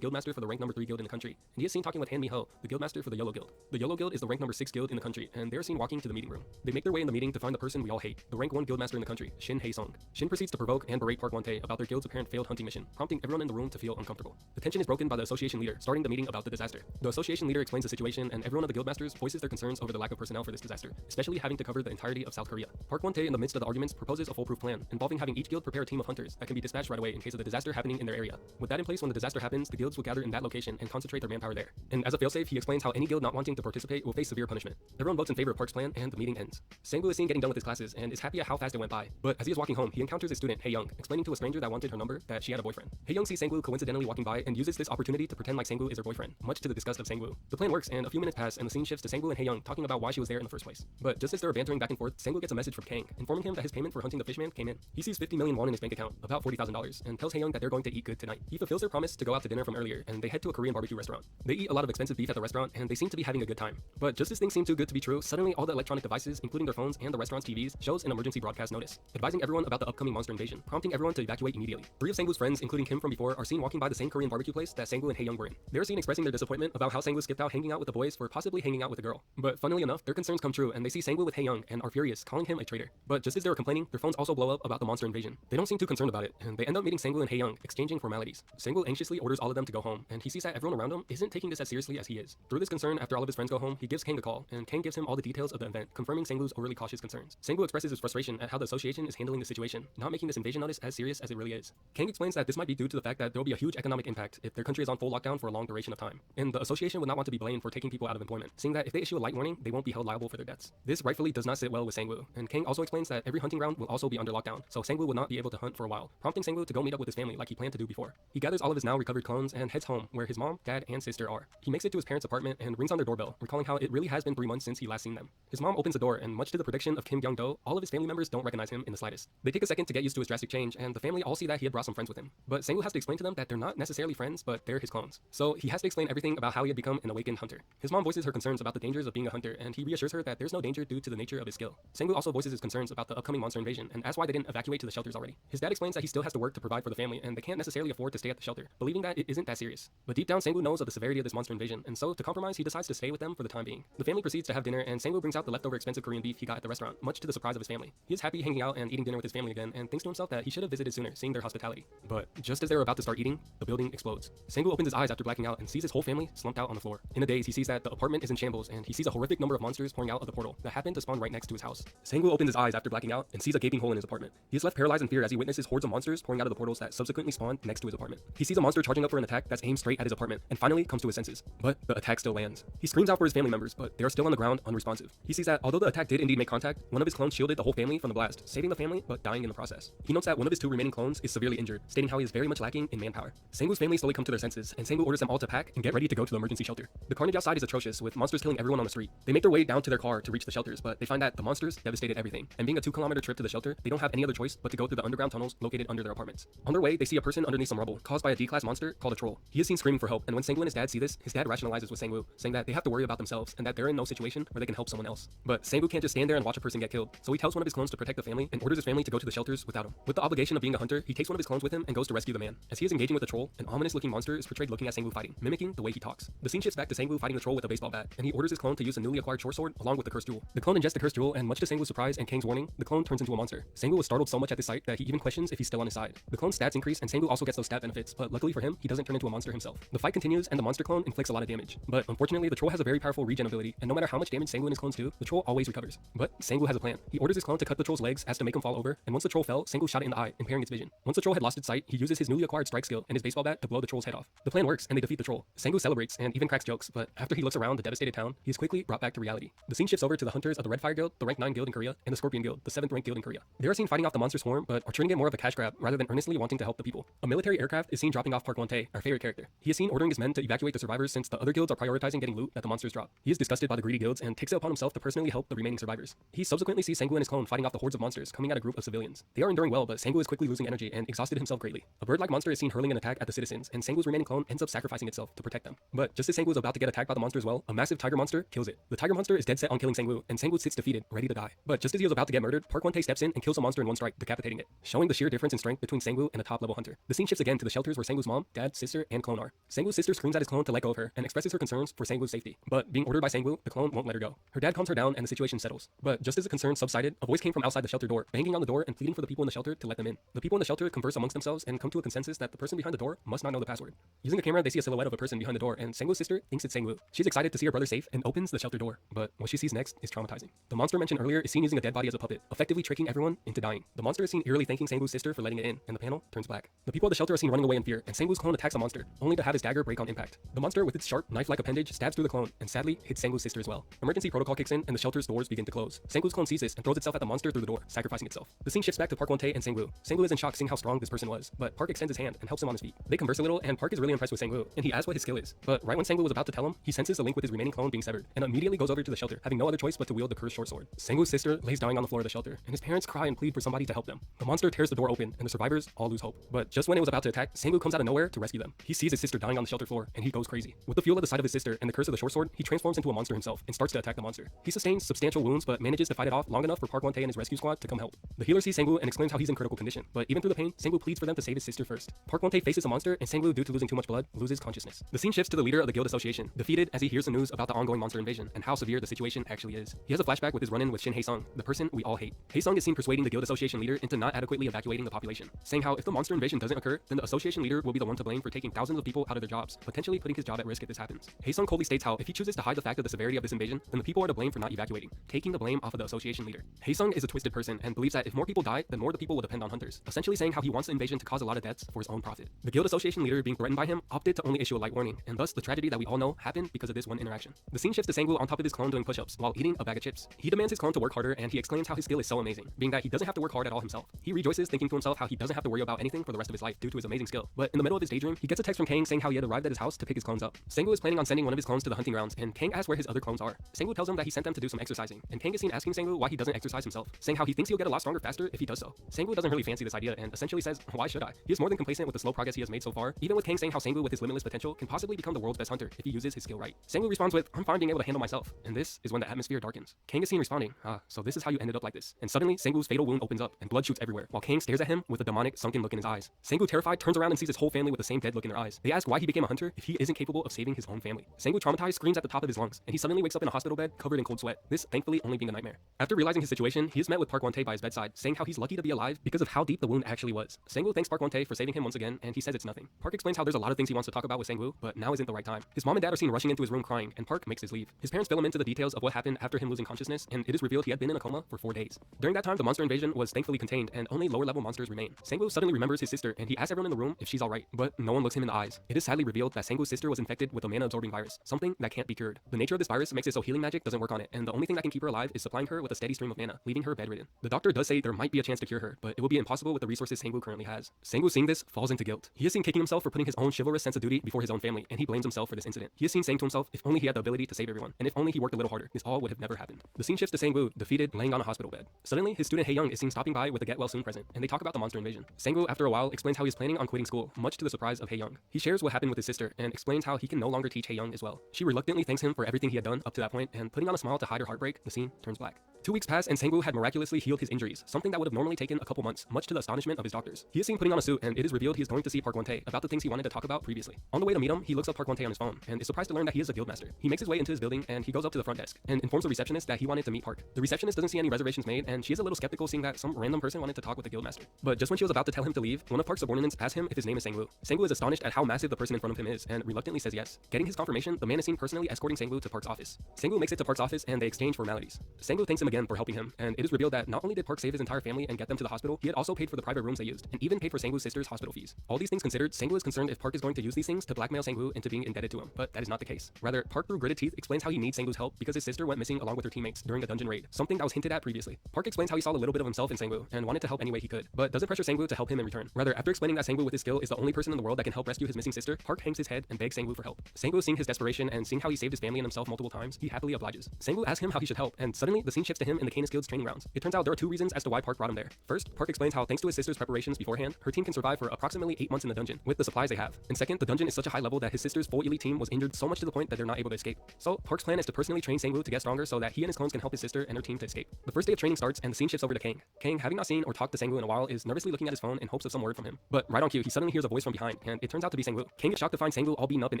S1: guildmaster for the rank number 3 guild in the country, and he is seen talking with Han Mi-ho, the guildmaster for the Yellow Guild. The Yellow Guild is the rank number 6 guild in the country, and they're seen walking to the meeting room. They make their way in the meeting to find the person we all hate, the rank 1 guildmaster in the country, Shin Hae-sung. Shin proceeds to provoke and berate Park Won-tae about their guild's apparent failed hunting mission, prompting everyone in the room to feel uncomfortable. The tension is broken by the association leader, starting the meeting about the disaster. The association leader explains the situation, and every one of the guildmasters voices their concerns over the lack of personnel for this disaster, especially having to cover the entirety of South Korea. Park Won-tae, in the midst of the arguments, proposes a foolproof plan, involving having each guild prepare a team of hunters that can be dispatched right away in case of the disaster happening in their area. With that in place, when the disaster happens, the guilds will gather in that location and concentrate their manpower there. And as a failsafe, he explains how any guild not wanting to participate will face severe punishment. Everyone votes in favor of Park's plan, and the meeting ends. Sang-woo is seen getting done with his classes and is happy at how fast it went by. But as he is walking home, he encounters a student, Hae-young, explaining to a stranger that wanted her number that she had a boyfriend. Hae-young sees Sang-woo coincidentally walking by and uses this opportunity to pretend like Sang-woo is her boyfriend, much to the disgust of Sang-woo. The plan works, and a few minutes pass, and the scene shifts to Sang-woo and Hae-young talking about why she was there in the first place. But just as they're bantering back and forth, Sang-woo gets a message from Kang, informing him that his payment for hunting the fishman came in. He sees 50 million won in his bank account, about $40,000, and tells Hae-young that they're going to eat good tonight. He fulfills their promise to go out to dinner from earlier, and they head to a Korean barbecue restaurant. They eat a lot of expensive beef at the restaurant, and they seem to be having a good time. But just as things seem too good to be true, suddenly all the electronic devices, including their phones and the restaurant's TVs, shows an emergency broadcast notice, advising everyone about the upcoming monster invasion, prompting everyone to evacuate immediately. 3 of Sang-woo's friends, including Kim from before, are seen walking by the same Korean barbecue place that Sang-woo and Hae-young were in. They're seen expressing their disappointment about how Sang-woo skipped out hanging out with the boys for possibly hanging out with a girl. But funnily enough, their concerns come true, and they see Sang-woo with Hae-young and are furious, calling him a traitor. But just as they were complaining, their phones also blow up about the monster invasion. They don't seem too concerned about it, and they end up meeting Sang-woo and Hae-young, exchanging formalities. Sang-woo anxiously orders all of them to go home, and he sees that everyone around him isn't taking this as seriously as he is. Through this concern, after all of his friends go home, he gives Kang a call, and Kang gives him all the details of the event, confirming Sang-woo's overly cautious concerns. Sang-woo expresses his frustration at how the association is handling the situation, not making this invasion notice as serious as it really is. Kang explains that this might be due to the fact that there will be a huge economic impact if their country is on full lockdown for a long duration of time, and the association would not want to be blamed for taking people out of employment, seeing that if they issue a light warning, they won't be held liable for their deaths. This rightfully does not sit well with Sang-woo, and Kang also explains that every hunting ground will also be under lockdown, so Sang-woo will not be able to hunt for a while, prompting Sang-woo to go meet up with his family like he planned to do before. He gathers all of his now recovered clones and heads home, where his mom, dad, and sister are. He makes it to his parents' apartment and rings on their doorbell, recalling how it really has been 3 months since he last seen them. His mom opens the door, and much to the prediction of Kim Young-do, all of his family members don't recognize him in the slightest. They take a second to get used to his drastic change, and the family all see that he had brought some friends with him. But Sang-woo has to explain to them that they're not necessarily friends, but they're his clones. So he has to explain everything about how he had become an awakened hunter. His mom voices her concerns about the dangers of being a hunter, and he reassures her that there's no danger due to the nature of his skill. Sang-woo also voices his concerns about the upcoming monster invasion, and asks why they didn't evacuate to the shelters already. His dad explains that he still has to work to provide for the family, and they can't necessarily afford to stay at the shelter, believing that it isn't that serious. But deep down, Sang-woo knows of the severity of this monster invasion, and so to compromise, he decides to stay with them for the time being. The family proceeds to have dinner, and Sang-woo brings out the leftover expensive Korean beef he got at the restaurant, much to the surprise of his family. He is happy hanging out and eating dinner with his family again, and thinks to himself that he should have visited sooner, seeing their hospitality. But just as they were about to start eating, the building explodes. Sang-woo opens his eyes after blacking out and sees his whole family slumped out on the floor. In a daze, he sees that the apartment is in shambles, and he sees a horrific number of monsters pouring out of the portal that happened to spawn right next to his house. Sang-woo opens his eyes after blacking out and sees a gaping hole in his apartment. He is left paralyzed in fear as he witnesses hordes of monsters pouring out of the portals that subsequently spawned next to his apartment. He sees a monster charging up for an attack that's aimed straight at his apartment, and finally comes to his senses. But the attack still lands. He screams out for his family members, but they are still on the ground, unresponsive. He sees that although the attack did indeed make contact, one of his clones shielded the whole family from the blast, saving the family but dying in the process. He notes that one of his 2 remaining clones is severely injured, stating how he is very much lacking in manpower. Sang-woo's family slowly come to their senses, and Sang-woo orders them all to pack and get ready to go to the emergency shelter. The carnage outside is atrocious, with monsters killing everyone on the street. They make their way down to their car to reach the shelters, but they find that the monsters devastated everything, and being a 2-kilometer trip to the shelter, they don't have any other choice but to go through the underground tunnels located under their apartments. On their way, they see a person underneath some rubble, caused by a D-class monster called a troll. He is seen screaming for help, and when Sang-woo and his dad see this, his dad rationalizes with Sang-woo, saying that they have to worry about themselves and that they're in no situation where they can help someone else. But Sang-woo can't just stand there and watch a person get killed, so he tells one of his clones to protect the family and orders his family to go to the shelters without him. With the obligation of being a hunter, he takes one of his clones with him and goes to rescue the man. As he is engaging with the troll, an ominous-looking monster is portrayed looking at Sang-woo fighting, mimicking the way he talks. The scene shifts back to Sang-woo fighting the troll with a baseball bat, and he orders his clone to use a newly acquired short sword along with the cursed jewel. The clone ingests the cursed jewel, and much to Sang-woo's surprise and Kang's warning, the clone turns into a monster. Sang-woo was startled so much at this sight that he even questions if he's still on his side. The clone's stats increase, and Sang-woo also gets those stat benefits, but luckily for him, he doesn't turn into a monster himself. The fight continues, and the monster clone inflicts a lot of damage. But unfortunately, the troll has a very powerful regen ability, and no matter how much damage Sang-woo and his clones do, the troll always recovers. But Sang-woo has a plan. He orders his clone to cut the troll's legs as to make him fall over, and once the troll fell, Sang-woo shot it in the eye, impairing its vision. Once the troll had lost its sight, he uses his newly acquired strike skill and his baseball bat to blow the troll's head off. The plan works, and they defeat the troll. Sang-woo celebrates and even cracks jokes, but after he looks around the devastated town, he is quickly brought back to reality. The scene shifts over to the hunters of the Red Fire Guild, the rank 9 guild in Korea, and the Scorpion Guild, the 7th rank guild in Korea. They are seen fighting off the monster swarm, but are treating it more of a cash grab rather than earnestly wanting to help the people. A military aircraft is seen dropping off Park Won-tae, our favorite character. He is seen ordering his men to evacuate the survivors since the other guilds are prioritizing prioritizing getting loot that the monsters drop. He is disgusted by the greedy guilds and takes it upon himself to personally help the remaining survivors. He subsequently sees Sengu and his clone fighting off the hordes of monsters coming at a group of civilians. They are enduring well, but Sengu is quickly losing energy and exhausted himself greatly. A bird-like monster is seen hurling an attack at the citizens, and Sengu's remaining clone ends up sacrificing itself to protect them. But just as Sengu is about to get attacked by the monster as well, a massive tiger monster kills it. The tiger monster is dead set on killing Sengu, and Sengu sits defeated, ready to die. But just as he was about to get murdered, Park Won-tae steps in and kills the monster in one strike, decapitating it, showing the sheer difference in strength between Sengu and a top-level hunter. The scene shifts again to the shelters where Sengu's mom, dad, sister, and clone are. Sengu's sister screams at his clone to let go of her and expresses her concerns for Sengu's safety. But being ordered by Sengu, the clone won't let her go. Her dad calms her down and the situation settles. But just as the concern subsided, a voice came from outside the shelter door, banging on the door and pleading for the people in the shelter to let them in. The people in the shelter converse amongst themselves and come to a consensus that the person behind the door must not know the password. Using a camera, they see a silhouette of a person behind the door, and Sengu's sister thinks it's Sengu. She's excited to see her brother safe and opens the shelter door. But what she sees next is traumatizing. The monster mentioned earlier is seen using a dead body as a puppet, effectively tricking everyone into dying. The monster is seen eerily thanking Sengu's sister for letting it in, and the panel turns black. The people of the shelter are seen running away in fear, and Sengu's clone attacks the monster, only to have his dagger break on impact. The monster, with its sharp, knife-like appendage, stabs through the clone, and sadly hits Sengu's sister as well. Emergency protocol kicks in, and the shelter's doors begin to close. Sengu's clone sees this and throws itself at the monster through the door, sacrificing itself. The scene shifts back to Park Won-tae and Sengu. Sengu is in shock seeing how strong this person was, but Park extends his hand and helps him on his feet. They converse a little, and Park is really impressed with Sengu, and he asks what his skill is. But right when Sengu was about to tell him, he senses a link with his remaining clone being severed, and immediately goes over to the shelter, having no other choice but to wield the cursed short sword. Sengu's sister lays dying on the floor of the shelter, and his parents cry and plead for somebody to help them. The monster tears the door open, and the survivors all lose hope. But just when it was about to attack, Sengu comes out of nowhere to rescue them. He sees his sister dying on the shelter floor, and he goes crazy. With the fuel of the sight of his sister and the curse of the short sword, he transforms into a monster himself and starts to attack the monster. He sustains substantial wounds, but manages to fight it off long enough for Park Won-tae and his rescue squad to come help. The healer sees Sengu and exclaims how he's in critical condition, but even through the pain, Sengu pleads for them to save his sister first. Park Won-tae faces a monster, and Sengu, due to losing too much blood, loses consciousness. The scene shifts to the leader of the guild association, defeated as he hears the news about the ongoing monster invasion and how severe the situation actually is. He has a flashback with his run-in with Shin Hae-sung, the person we all hate. Hae-sung is seen persuading the guild association leader into not adequately evacuating the population, saying how if the monster invasion doesn't occur, then the association leader will be the one to blame for taking thousands of people out of their jobs, potentially putting his job at risk if this happens. Hae-sung coldly states how if he chooses to hide the fact of the severity of this invasion, then the people are to blame for not evacuating, taking the blame off of the association leader. Hae-sung is a twisted person and believes that if more people die, then more of the people will depend on hunters, essentially saying how he wants the invasion to cause a lot of deaths for his own profit. The guild association leader, being threatened by him, opted to only issue a light warning, and thus the tragedy that we all know happened because of this one interaction. The scene shifts to Sengu on top of his clone doing push-ups while eating a bag of chips. He demands his clone to work harder, and he explains how his skill is so amazing, being that he doesn't have to work hard at all himself. He rejoices, thinking to himself how he doesn't have to worry about anything for the rest of his life due to his amazing skill. But in the middle of his daydream, he gets a text from Kang saying how he had arrived at his house to pick his clones up. Sengu is planning on sending one of his clones to the hunting grounds, and Kang asks where his other clones are. Sengu tells him that he sent them to do some exercising, and Kang is seen asking Sengu why he doesn't exercise himself, saying how he thinks he'll get a lot stronger faster if he does so. Sengu doesn't really fancy this idea and essentially says, why should I? He is more than complacent with the slow progress he has made so far, even with Kang saying how Sengu with his limitless potential can possibly become the world's best hunter if he uses his skill right. Sengu responds with, I'm fine being able to handle myself, and this is when the atmosphere darkens. Kang is seen responding, so this is how you ended up like this. And suddenly, Sengu's fatal wound opens up, and blood shoots everywhere, while Kang stares at him with a demonic, sunken look in his eyes. Sengu, terrified, turns around and sees his whole family with the same dead look in their eyes. They ask why he became a hunter if he isn't capable of saving his own family. Sengu, traumatized, screams at the top of his lungs, and he suddenly wakes up in a hospital bed covered in cold sweat, this thankfully only being a nightmare. After realizing his situation, he is met with Park Won-tae by his bedside, saying how he's lucky to be alive because of how deep the wound actually was. Sengu thanks Park Won-tae for saving him once again, and he says it's nothing. Park explains how there's a lot of things he wants to talk about with Sengu, but now isn't the right time. His mom and dad are seen rushing into his room crying, and Park makes his leave. His parents fill him into the details of what happened after him losing consciousness, and it is revealed he had been in a coma for 4 days. During that time, the monster invasion was thankfully contained, and only lower level monsters remain. Sengu suddenly remembers his sister, and he asks everyone in the room if she's alright, but no one looks him in the eyes. It is sadly revealed that Sengu's sister was infected with a mana-absorbing virus, something that can't be cured. The nature of this virus makes it so healing magic doesn't work on it, and the only thing that can keep her alive is supplying her with a steady stream of mana, leaving her bedridden. The doctor does say there might be a chance to cure her, but it will be impossible with the resources Sengu currently has. Sengu, seeing this, falls into guilt. He is seen kicking himself for putting his own chivalrous sense of duty before his own family, and he blames himself for this incident. He is seen saying to himself, if only he had the ability to save everyone, and if only he worked a little harder, this all would have never happened. The scene shifts to Sengu, defeated, laying on a hospital bed. Suddenly, his student Hae-young is seen stopping by with a get well soon present, and they talk about the monster invasion. Sengu, after a while, explains how he's planning on quitting school, much to the surprise of Hae-young. He shares what happened with his sister, and explains how he can no longer teach Hae-young as well. She reluctantly thanks him for everything he had done up to that point, and putting on a smile to hide her heartbreak, the scene turns black. 2 weeks pass, and Sengu had miraculously healed his injuries, something that would have normally taken a couple months, much to the astonishment of his doctors. He is seen putting on a suit, and it is revealed he is going to see Park Won-tae about the things he wanted to talk about previously. On the way to meet him, he looks up Park Won-tae on his phone, and is surprised to learn that he is a guildmaster. He makes his way into his building, and he goes up to the front desk, and informs the receptionist that he wanted to meet Park. The receptionist doesn't see any reservations made, and she is a little skeptical seeing that some random person wanted to talk with the guildmaster. But just when she was about to tell him to leave, one of Park's subordinates asks him if his name is Sengu. Sengu is astonished at how massive the person in front of him is, and reluctantly says yes. Getting his confirmation, the man is seen personally escorting Sengu to Park's office. Sengu makes it to Park's office, and they exchange formalities. Sengu thanks him again for helping him, and it is revealed that not only did Park save his entire family and get them to the hospital, he had also paid for the private rooms they used, and even paid for Sengu's sister's hospital fees. All these things considered, Sengu is concerned if Park is going to use these things to blackmail Sengu into being indebted to him, but that is not the case. Rather, Park, through gritted teeth, explains how he needs Sengu's help because his sister went missing along with her teammates during a dungeon raid, something that was hinted at previously. Park explains how he saw a little bit of himself in Sengu and wanted to help any way he could, but doesn't pressure Sengu to help him in return. Rather, after explaining that Sengu with his skill is the only person in the world that can help rescue his missing sister, monster, Park hangs his head and begs Sang-woo for help. Sang-woo, seeing his desperation and seeing how he saved his family and himself multiple times, he happily obliges. Sang-woo asks him how he should help, and suddenly the scene shifts to him in the Canis Guild's training grounds. It turns out there are two reasons as to why Park brought him there. First, Park explains how thanks to his sister's preparations beforehand, her team can survive for approximately 8 months in the dungeon with the supplies they have. And second, the dungeon is such a high level that his sister's full elite team was injured so much to the point that they're not able to escape. So Park's plan is to personally train Sang-woo to get stronger so that he and his clones can help his sister and her team to escape. The first day of training starts and the scene shifts over to Kang. Kang, having not seen or talked to Sang-woo in a while, is nervously looking at his phone in hopes of some word from him. But right on cue, he suddenly hears a voice from behind, and it turns out to be Sang-woo. Kang is shocked to find Sang-woo all beaten up and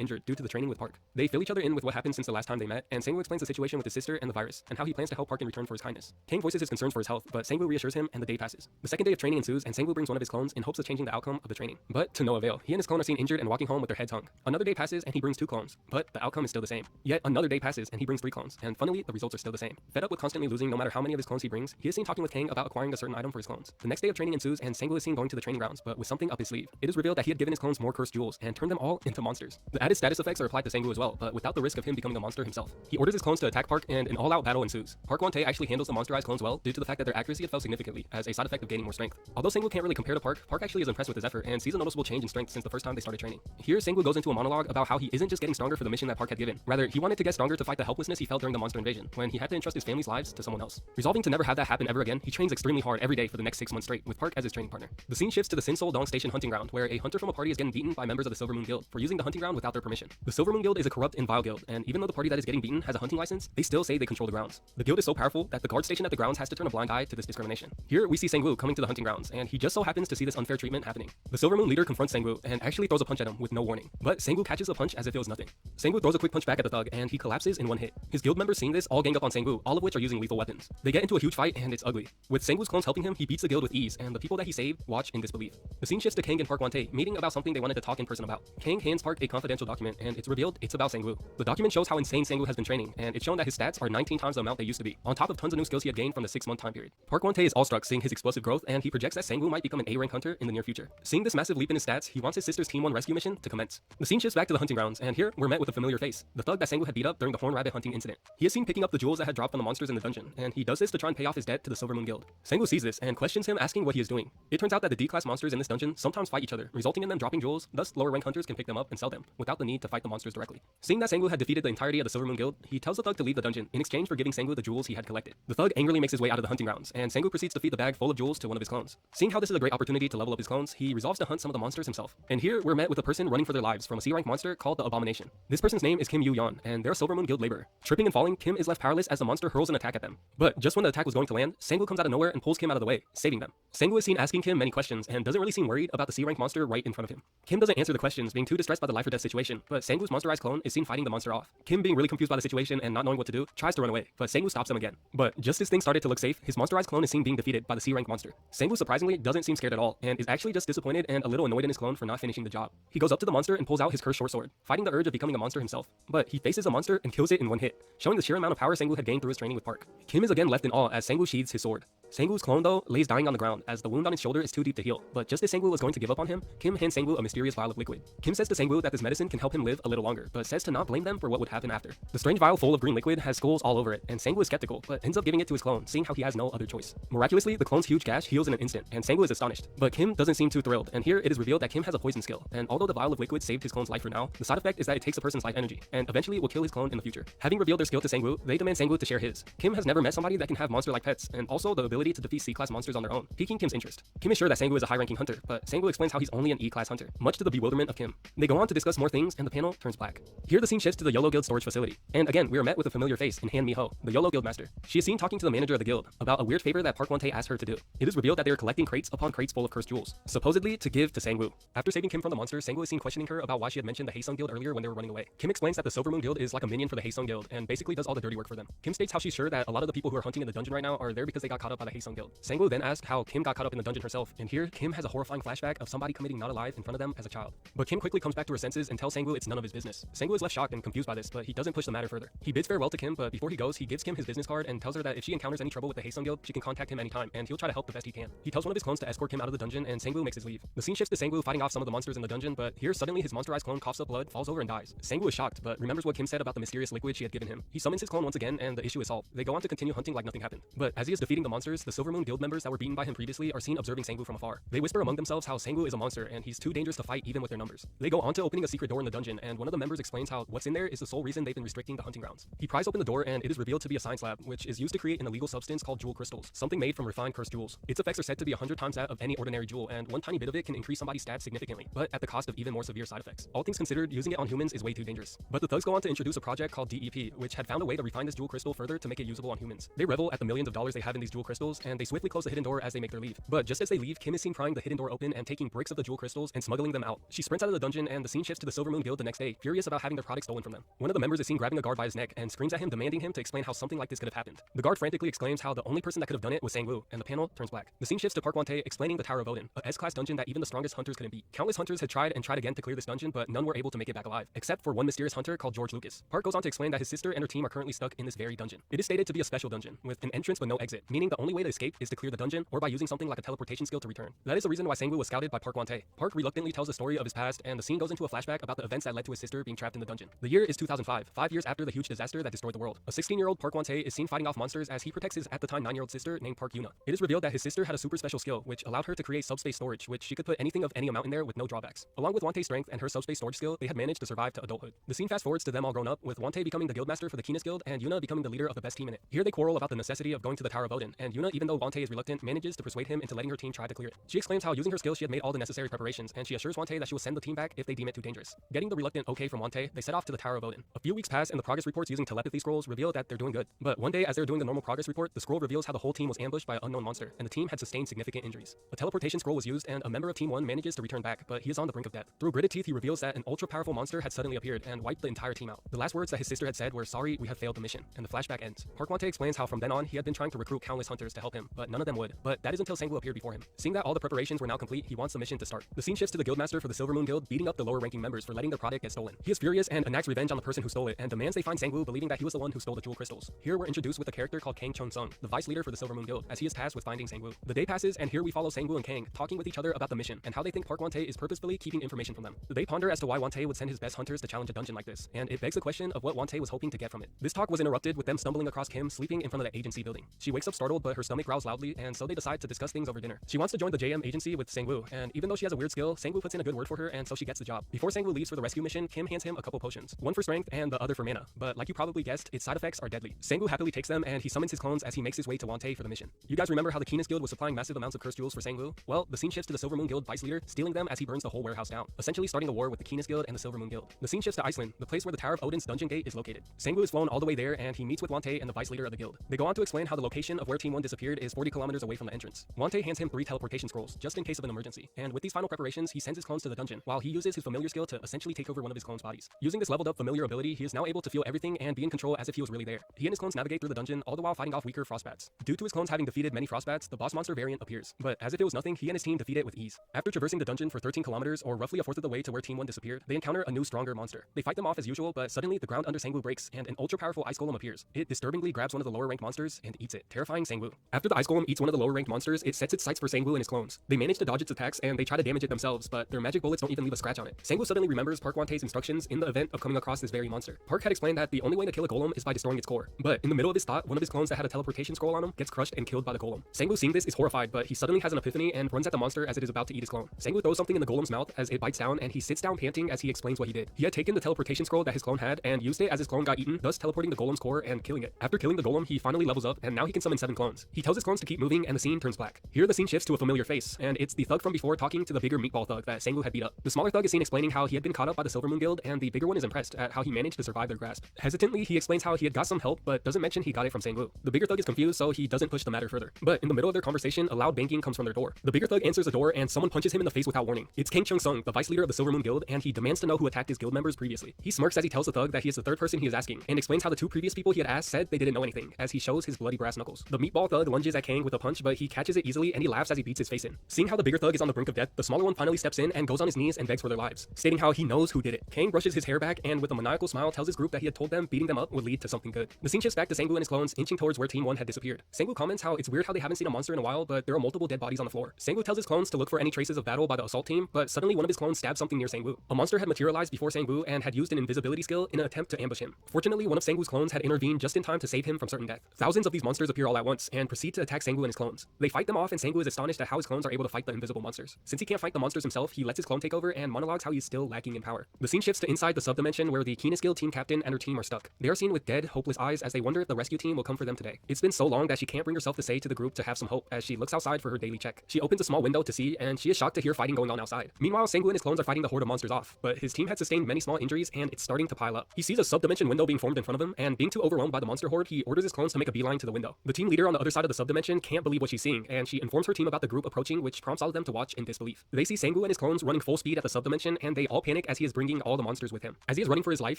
S1: injured due to the training with Park. They fill each other in with what happened since the last time they met, and Sang-woo explains the situation with his sister and the virus, and how he plans to help Park in return for his kindness. Kang voices his concerns for his health, but Sang-woo reassures him, and the day passes. The second day of training ensues, and Sang-woo brings one of his clones in hopes of changing the outcome of the training. But to no avail. He and his clone are seen injured and walking home with their heads hung. Another day passes, and he brings 2 clones, but the outcome is still the same. Yet another day passes, and he brings 3 clones, and funnily, the results are still the same. Fed up with constantly losing no matter how many of his clones he brings, he is seen talking with Kang about acquiring a certain item for his clones. The next day of training ensues, and Sang-woo is seen going to the training grounds, but with something up his sleeve. It is revealed that he had given his clones more cursed jewels and turned them all into monsters. The added status effects are applied to Sang-woo as well, but without the risk of him becoming a monster himself. He orders his clones to attack Park, and an all-out battle ensues. Park Won-tae actually handles the monsterized clones well due to the fact that their accuracy had fell significantly as a side effect of gaining more strength. Although Sang-woo can't really compare to Park, Park actually is impressed with his effort and sees a noticeable change in strength since the first time they started training. Here, Sang-woo goes into a monologue about how he isn't just getting stronger for the mission that Park had given. Rather, he wanted to get stronger to fight the helplessness he felt during the monster invasion, when he had to entrust his family's lives to someone else. Resolving to never have that happen ever again, he trains extremely hard every day for the next 6 months straight, with Park as his training partner. The scene shifts to the Sinsol Dong Station hunting ground, where a hunter from a party is getting beaten by members of the Silver Moon Guild for using the hunting ground without their permission. The Silver Moon Guild is a corrupt and vile guild, and even though the party that is getting beaten has a hunting license, they still say they control the grounds. The guild is so powerful that the guard station at the grounds has to turn a blind eye to this discrimination. Here, we see Sang-woo coming to the hunting grounds, and he just so happens to see this unfair treatment happening. The Silver Moon leader confronts Sang-woo and actually throws a punch at him with no warning, but Sang-woo catches the punch as if it was nothing. Sang-woo throws a quick punch back at the thug, and he collapses in one hit. His guild members seeing this all gang up on Sang-woo, all of which are using lethal weapons. They get into a huge fight, and it's ugly. With Sang-woo's clones helping him, he beats the guild with ease, and the people that he saved watch in disbelief. The scene shifts to Kang and Park Won-tae meeting about something they wanted to talk in person about. Kang hands Park a confidential document, and it's revealed it's about Sang-woo. The document shows how insane Sang-woo has been training, and it's shown that his stats are 19 times the amount they used to be, on top of tons of new skills he had gained from the 6-month time period. Park Won-tae is awestruck seeing his explosive growth, and he projects that Sang-woo might become an A-rank hunter in the near future. Seeing this massive leap in his stats, he wants his sister's Team 1 rescue mission to commence. The scene shifts back to the hunting grounds, and here we're met with a familiar face, the thug that Sang-woo had beat up during the horn rabbit hunting incident. He is seen picking up the jewels that had dropped from the monsters in the dungeon, and he does this to try and pay off his debt to the Silver Moon Guild. Sang-woo sees this and questions him, asking what he is doing. It turns out that the D-class monsters in this dungeon sometimes fight each other, resulting in them dropping jewels, thus lower rank hunters can pick them up and sell them, without the need to fight the monsters directly. Seeing that Sang-woo had defeated the entirety of the Silver Moon Guild, he tells the thug to leave the dungeon in exchange for giving Sang-woo the jewels he had collected. The thug angrily makes his way out of the hunting grounds, and Sang-woo proceeds to feed the bag full of jewels to one of his clones. Seeing how this is a great opportunity to level up his clones, he resolves to hunt some of the monsters himself. And here we're met with a person running for their lives from a C-rank monster called the Abomination. This person's name is Kim Yu-yeon, and they're a Silver Moon Guild laborer. Tripping and falling, Kim is left powerless as the monster hurls an attack at them. But just when the attack was going to land, Sang-woo comes out of nowhere and pulls Kim out of the way, saving them. Sang-woo is seen asking Kim many questions and doesn't really seem worried about the C-rank monster right in front of him. Kim doesn't answer the questions, being too distressed by the life or death situation, but Sang-woo's monsterized clone is seen fighting the monster off. Kim, being really confused by the situation and not knowing what to do, tries to run away, but Sang-woo stops him again. But just as things started to look safe, his monsterized clone is seen being defeated by the C-rank monster. Sang-woo surprisingly doesn't seem scared at all, and is actually just disappointed and a little annoyed in his clone for not finishing the job. He goes up to the monster and pulls out his cursed short sword, fighting the urge of becoming a monster himself. But he faces a monster and kills it in one hit, showing the sheer amount of power Sang-woo had gained through his training with Park. Kim is again left in awe as Sang-woo sheathes his sword. Sang-woo's clone, though, lays dying on the ground as the wound on his shoulder is too deep to heal. But just as Sang-woo was going to give up on him, Kim hands Sang-woo a mysterious vial of liquid. Kim says to Sang-woo that this medicine can help him live a little longer, but says to not blame them for what would happen after. The strange vial full of green liquid has skulls all over it, and Sang-woo is skeptical, but ends up giving it to his clone, seeing how he has no other choice. Miraculously, the clone's huge gash heals in an instant, and Sang-woo is astonished. But Kim doesn't seem too thrilled, and here it is revealed that Kim has a poison skill, and although the vial of liquid saved his clone's life for now, the side effect is that it takes a person's life energy, and eventually will kill his clone in the future. Having revealed their skill to Sang-woo, they demand Sang-woo to share his. Kim has never met somebody that can have monster-like pets, and also the ability to defeat C-class monsters on their own, piquing Kim's interest. Kim is sure that Sang-woo is a high-ranking hunter, but Sang-woo explains how he's only an E-class hunter, much to the bewilderment of Kim. They go on to discuss more things, and the panel turns black. Here the scene shifts to the YOLO Guild storage facility, and again we are met with a familiar face in Han Mi-ho, the YOLO Guild master. She is seen talking to the manager of the guild about a weird favor that Park Won-tae asked her to do. It is revealed that they are collecting crates upon crates full of cursed jewels, supposedly to give to Sang-woo. After saving Kim from the monster, Sang-woo is seen questioning her about why she had mentioned the Haesung Guild earlier when they were running away. Kim explains that the Silver Moon Guild is like a minion for the Haesung Guild and basically does all the dirty work for them. Kim states how she's sure that a lot of the people who are hunting in the dungeon right now are there because they got caught up by the Haesung Guild. Sang-woo then asks how Kim got caught up in the dungeon herself, and here Kim has a horrifying flashback of somebody committing not alive in front of them as a child. But Kim quickly comes back to her senses and tells Sang-woo it's none of his business. Sang-woo is left shocked and confused by this, but he doesn't push the matter further. He bids farewell to Kim, but before he goes, he gives Kim his business card and tells her that if she encounters any trouble with the Haesung Guild, she can contact him anytime, and he'll try to help the best he can. He tells one of his clones to escort Kim out of the dungeon, and Sang-woo makes his leave. The scene shifts to Sang-woo fighting off some of the monsters in the dungeon, but here suddenly his monsterized clone coughs up blood, falls over and dies. Sang-woo is shocked, but remembers what Kim said about the mysterious liquid she had given him. He summons his clone once again, and the issue is solved. They go on to continue hunting like nothing happened. But as he is defeating the monsters, this, the Silver Moon Guild members that were beaten by him previously are seen observing Sangwoo from afar. They whisper among themselves how Sangwoo is a monster and he's too dangerous to fight even with their numbers. They go on to opening a secret door in the dungeon, and one of the members explains how what's in there is the sole reason they've been restricting the hunting grounds. He pries open the door and it is revealed to be a science lab, which is used to create an illegal substance called jewel crystals, something made from refined cursed jewels. Its effects are said to be 100 times that of any ordinary jewel, and one tiny bit of it can increase somebody's stats significantly, but at the cost of even more severe side effects. All things considered, using it on humans is way too dangerous. But the thugs go on to introduce a project called DEP, which had found a way to refine this jewel crystal further to make it usable on humans. They revel at the millions of dollars they have in these jewel crystals, and they swiftly close the hidden door as they make their leave. But just as they leave, Kim is seen prying the hidden door open and taking bricks of the jewel crystals and smuggling them out. She sprints out of the dungeon, and the scene shifts to the Silver Moon Guild the next day, furious about having their product stolen from them. One of the members is seen grabbing a guard by his neck and screams at him, demanding him to explain how something like this could have happened. The guard frantically exclaims how the only person that could have done it was Sangwoo, and the panel turns black. The scene shifts to Park Won-tae explaining the Tower of Odin, a S-class dungeon that even the strongest hunters couldn't beat. Countless hunters had tried and tried again to clear this dungeon, but none were able to make it back alive, except for one mysterious hunter called George Lucas. Park goes on to explain that his sister and her team are currently stuck in this very dungeon. It is stated to be a special dungeon, with an entrance but no exit, meaning the only way to escape is to clear the dungeon or by using something like a teleportation skill to return. That is the reason why Sangwoo was scouted by Park Won-tae. Park reluctantly tells the story of his past, and the scene goes into a flashback about the events that led to his sister being trapped in the dungeon. The year is 2005, 5 years after the huge disaster that destroyed the world. A 16-year-old Park Won-tae is seen fighting off monsters as he protects his at the time 9-year-old sister named Park Yuna. It is revealed that his sister had a super special skill which allowed her to create subspace storage, which she could put anything of any amount in there with no drawbacks. Along with Won-tae's strength and her subspace storage skill, they had managed to survive to adulthood. The scene fast forwards to them all grown up, with Won-tae becoming the guildmaster for the keenest guild and Yuna becoming the leader of the best team in it. Here they quarrel about the necessity of going to the Tower of Odin, and Yuna, even though Won-tae is reluctant, manages to persuade him into letting her team try to clear it. She exclaims how using her skill she had made all the necessary preparations, and she assures Won-tae that she will send the team back if they deem it too dangerous. Getting the reluctant okay from Won-tae, they set off to the Tower of Odin. A few weeks pass and the progress reports using telepathy scrolls reveal that they're doing good. But one day as they're doing the normal progress report, the scroll reveals how the whole team was ambushed by an unknown monster, and the team had sustained significant injuries. A teleportation scroll was used, and a member of Team 1 manages to return back, but he is on the brink of death. Through gritted teeth, he reveals that an ultra-powerful monster had suddenly appeared and wiped the entire team out. The last words that his sister had said were, "Sorry, we have failed the mission," and the flashback ends. Park Won-tae explains how from then on he had been trying to recruit countless hunters to help him, but none of them would. But that is until Sangwoo appeared before him. Seeing that all the preparations were now complete, he wants the mission to start. The scene shifts to the guildmaster for the Silver Moon Guild beating up the lower-ranking members for letting their product get stolen. He is furious and enacts revenge on the person who stole it, and demands they find Sangwoo, believing that he was the one who stole the jewel crystals. Here we're introduced with a character called Kang Chung-sung, the vice leader for the Silver Moon Guild, as he is tasked with finding Sangwoo. The day passes, and here we follow Sangwoo and Kang talking with each other about the mission and how they think Park Won-tae is purposefully keeping information from them. They ponder as to why Won-tae would send his best hunters to challenge a dungeon like this, and it begs the question of what Won-tae was hoping to get from it. This talk was interrupted with them stumbling across Kim sleeping in front of the agency building. She wakes up startled, but her stomach growls loudly, and so they decide to discuss things over dinner. She wants to join the JM agency with Sangwoo, and even though she has a weird skill, Sangwoo puts in a good word for her, and so she gets the job. Before Sangwoo leaves for the rescue mission, Kim hands him a couple potions, one for strength and the other for mana, but like you probably guessed, its side effects are deadly. Sangwoo happily takes them, and he summons his clones as he makes his way to Won-tae for the mission. You guys remember how the Keenest Guild was supplying massive amounts of cursed jewels for Sangwoo? Well, the scene shifts to the Silver Moon Guild vice leader stealing them as he burns the whole warehouse down, essentially starting a war with the Keenest Guild and the Silver Moon Guild. The scene shifts to Iceland, the place where the Tower of Odin's dungeon gate is located. Sangwoo is flown all the way there, and he meets with Won-tae and the vice leader of the guild. They go on to explain how the location of where Team 1 disappeared is 40 kilometers away from the entrance. Won-tae hands him 3 teleportation scrolls, just in case of an emergency, and with these final preparations, he sends his clones to the dungeon, while he uses his familiar skill to essentially take over one of his clones' bodies. Using this leveled up familiar ability, he is now able to feel everything and be in control as if he was really there. He and his clones navigate through the dungeon, all the while fighting off weaker frostbats. Due to his clones having defeated many frostbats, the boss monster variant appears, but as if it was nothing, he and his team defeat it with ease. After traversing the dungeon for 13 kilometers, or roughly a fourth of the way to where Team 1 disappeared, they encounter a new, stronger monster. They fight them off as usual, but suddenly the ground under Sangwoo breaks, and an ultra-powerful ice golem appears. It disturbingly grabs one of the lower-ranked monsters and eats it, terrifying Sangwoo. After the ice golem eats one of the lower-ranked monsters, it sets its sights for Sangwoo and his clones. They manage to dodge its attacks, and they try to damage it themselves, but their magic bullets don't even leave a scratch on it. Sangwoo suddenly remembers Park Won-tae's instructions in the event of coming across this very monster. Park had explained that the only way to kill a golem is by destroying its core, but in the middle of his thought, one of his clones that had a teleportation scroll on him gets crushed and killed by the golem. Sangwoo, seeing this, is horrified, but he suddenly has an epiphany and runs at the monster as it is about to eat his clone. Sangwoo throws something in the golem's mouth as it bites down, and he sits down panting as he explains what he did. He had taken the teleportation scroll that his clone had and used it as his clone got eaten, thus teleporting the golem's core and killing it. After killing the golem, he finally levels up, and now he can summon 7 clones. He tells his clones to keep moving, and the scene turns black. Here the scene shifts to a familiar face, and it's the thug from before talking to the bigger meatball thug that Sangwoo had beat up. The smaller thug is seen explaining how he had been caught up by the Silver Moon Guild, and the bigger one is impressed at how he managed to survive their grasp. Hesitantly, he explains how he had got some help, but doesn't mention he got it from Sangwoo. The bigger thug is confused, so he doesn't push the matter further. But in the middle of their conversation, a loud banging comes from their door. The bigger thug answers the door, and someone punches him in the face without warning. It's Kang Chung-sung, the vice leader of the Silver Moon Guild, and he demands to know who attacked his guild members previously. He smirks as he tells the thug that he is the third person he is asking, and explains how the 2 previous people he had asked said they didn't know anything, as he shows his bloody brass knuckles. The meatball thug lunges at Kang with a punch, but he catches it easily, and he laughs as he beats his face in. Seeing how the bigger thug is on the brink of death, the smaller one finally steps in and goes on his knees and begs for their lives, stating how he knows who did it. Kang brushes his hair back, and with a maniacal smile tells his group that he had told them beating them up would lead to something good. The scene shifts back to Sangwoo and his clones inching towards where Team 1 had disappeared. Sangwoo comments how it's weird how they haven't seen a monster in a while, but there are multiple dead bodies on the floor. Sangwoo tells his clones to look for any traces of battle by the assault team, but suddenly one of his clones stabs something near Sangwoo. A monster had materialized before Sangwoo and had used an invisibility skill in an attempt to ambush him. Fortunately, one of Sangwoo's clones had intervened just in time to save him from certain death. Thousands of these monsters appear all at once, and and proceed to attack Sangwoo and his clones. They fight them off, and Sangwoo is astonished at how his clones are able to fight the invisible monsters. Since he can't fight the monsters himself, he lets his clone take over and monologues how he's still lacking in power. The scene shifts to inside the subdimension where the Keenest Guild team captain and her team are stuck. They are seen with dead, hopeless eyes as they wonder if the rescue team will come for them today. It's been so long that she can't bring herself to say to the group to have some hope as she looks outside for her daily check. She opens a small window to see, and she is shocked to hear fighting going on outside. Meanwhile, Sangwoo and his clones are fighting the horde of monsters off, but his team had sustained many small injuries and it's starting to pile up. He sees a subdimension window being formed in front of him, and being too overwhelmed by the monster horde, he orders his clones to make a beeline to the window. The team leader on the other side of the subdimension can't believe what she's seeing, and she informs her team about the group approaching, which prompts all of them to watch in disbelief. They see Sangwoo and his clones running full speed at the subdimension, and they all panic as he is bringing all the monsters with him. As he is running for his life,